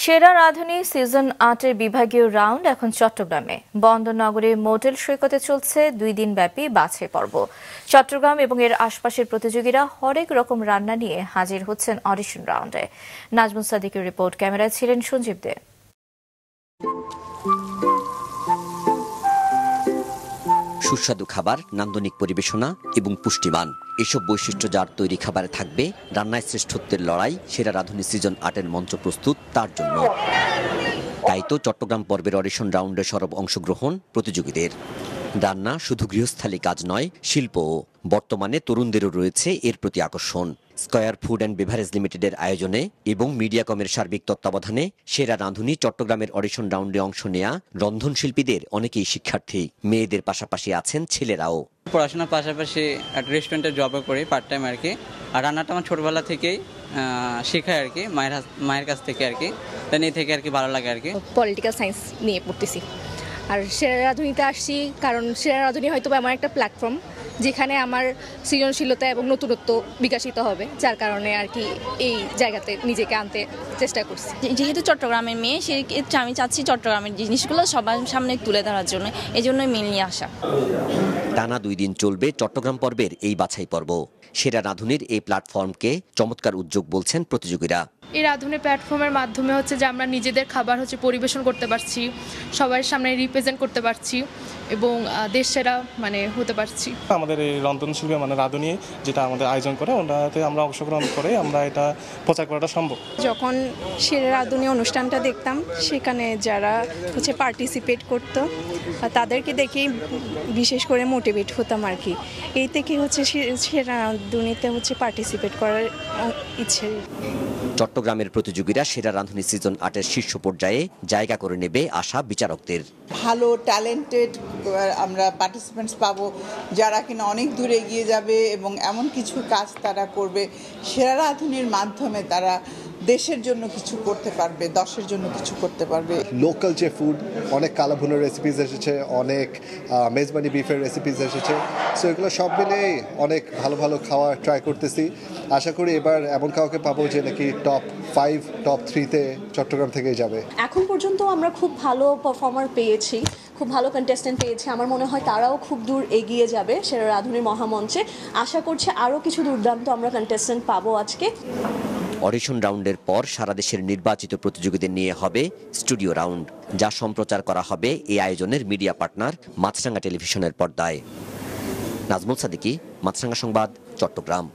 সেরা রাঁধুনি সিজন ৮-এর বিভাগীয় রাউন্ড এখন চট্টগ্রামে। বন্দরনগরের মোটেল সৈকতে চলছে 2 দিন ব্যাপী বাছাই পর্ব। চট্টগ্রাম এবং এর আশপাশের প্রতিযোগীরা হরেক রকম রান্না নিয়ে হাজির হচ্ছেন অডিশন রাউন্ডে। নাজমুল সাদিকের রিপোর্ট, ক্যামেরায় ছিলেন সঞ্জীব দে। সুস্বাদু খাবার, নান্দনিক পরিবেশনা এবং পুষ্টিমান, এসব বৈশিষ্ট্য যার তৈরি খাবারে থাকবে। রান্নায় শ্রেষ্ঠত্বের লড়াই, সেরা রাঁধুনি সিজন ৮-এর মঞ্চ প্রস্তুত তার জন্য। তাই তো চট্টগ্রাম পর্বের অডিশন রাউন্ডে সরব অংশগ্রহণ প্রতিযোগীদের। রান্না শুধু গৃহস্থালী কাজ নয়, শিল্পও। বর্তমানে তরুণদেরও রয়েছে এর প্রতি আকর্ষণ। স্কয়ার ফুড অ্যান্ড বেভারেজ লিমিটেডের আয়োজনে এবং মিডিয়াকমের সার্বিক তত্ত্বাবধানে সেরা রাঁধুনি চট্টগ্রামের অডিশন রাউন্ডে অংশ নেয়া রন্ধনশিল্পীদের অনেকেই শিক্ষার্থী। মেয়েদের পাশাপাশি আছেন ছেলেরাও। পড়াশোনার পাশাপাশি একটা রেস্টুরেন্টে জবও করি পার্ট টাইম আর কি। আর রান্নাটা আমার ছোটবেলা থেকেই শেখায় আর কি, মায়ের কাছ থেকে আর কি। তাই এই থেকে আর কি ভালো লাগে আর কি। পলিটিক্যাল সায়েন্স নিয়ে পড়তেছি। আর সেরা রাঁধুনিতে আসছি কারণ সেরা রাঁধুনি হয়তো আমার একটা প্ল্যাটফর্ম যেখানে আমার সৃজনশীলতা এবং নতুনত্ব বিকশিত হবে, যার কারণে আর কি এই জায়গাতে নিজেকে আনতে চেষ্টা করছি। যেহেতু চট্টগ্রামের মেয়ে, সেক্ষেত্রে আমি চাচ্ছি চট্টগ্রামের জিনিসগুলো সবার সামনে তুলে ধরার জন্য, এই জন্যই মেনলি আসা। টানা 2 দিন চলবে চট্টগ্রাম পর্বের এই বাছাই পর্ব। সেরা রাঁধুনির এই প্ল্যাটফর্মকে চমৎকার উদ্যোগ বলছেন প্রতিযোগীরা। এই রাঁধুনি প্ল্যাটফর্মের মাধ্যমে হচ্ছে যে আমরা নিজেদের খাবার পরিবেশন করতে পারছি, সবার সামনে রিপ্রেজেন্ট করতে পারছি এবং দেশ সেরা হতে পারছি। আমাদের এই রন্ধনশিল্পী রাঁধুনি যেটা আমাদের আয়োজন করে, ওনাতে আমরা অংশগ্রহণ করে আমরা এটা প্রচার করাটা সম্ভব। যখন সেরা রাঁধুনি অনুষ্ঠানটা দেখতাম, সেখানে যারা পার্টিসিপেট করতো তাদেরকে দেখেই বিশেষ করে মোটিভেট হতাম আর কি। এই থেকে সেরা রাঁধুনিতে পার্টিসিপেট করার ইচ্ছে। চট্টগ্রামের প্রতিযোগীরা সেরা রাঁধুনি সিজন ৮-এর শীর্ষ পর্যায়ে জায়গা করে নেবে আশা বিচারকদের। ভালো ট্যালেন্টেড আমরা পার্টিসিপেন্টস পাবো, যারা কিনা অনেক দূরে এগিয়ে যাবে এবং এমন কিছু কাজ তারা করবে, সেরা রাঁধুনির মাধ্যমে তারা দেশের জন্য কিছু করতে পারবে, দশের জন্য কিছু করতে পারবে। লোকাল যে ফুড, অনেক কালাভুনার রেসিপিস এসেছে, অনেক মেজবানি বিফের রেসিপিস এসেছে। সো এগুলো সব মিলে অনেক ভালো ভালো খাওয়া ট্রাই করতেছি। আশা করি এবার এমন কাউকে পাবো যে নাকি টপ 5, টপ 3-তে চট্টগ্রাম থেকেই যাবে। এখন পর্যন্ত আমরা খুব ভালো পারফর্মার পেয়েছি, খুব ভালো কন্টেস্টেন্ট পেয়েছি। আমার মনে হয় তারাও খুব দূর এগিয়ে যাবে সেরা রাঁধুনির মহামঞ্চে। আশা করছি আরও কিছু দুর্দান্ত আমরা কন্টেস্টেন্ট পাবো আজকে। অডিশন রাউন্ডের পর সারা দেশের নির্বাচিত প্রতিযোগীদের নিয়ে হবে স্টুডিও রাউন্ড, যা সম্প্রচার করা হবে এই আয়োজনের মিডিয়া পার্টনার মাছরাঙা টেলিভিশনের পর্দায়। নাজমুল সাদিকি, মাছরাঙা সংবাদ, চট্টগ্রাম।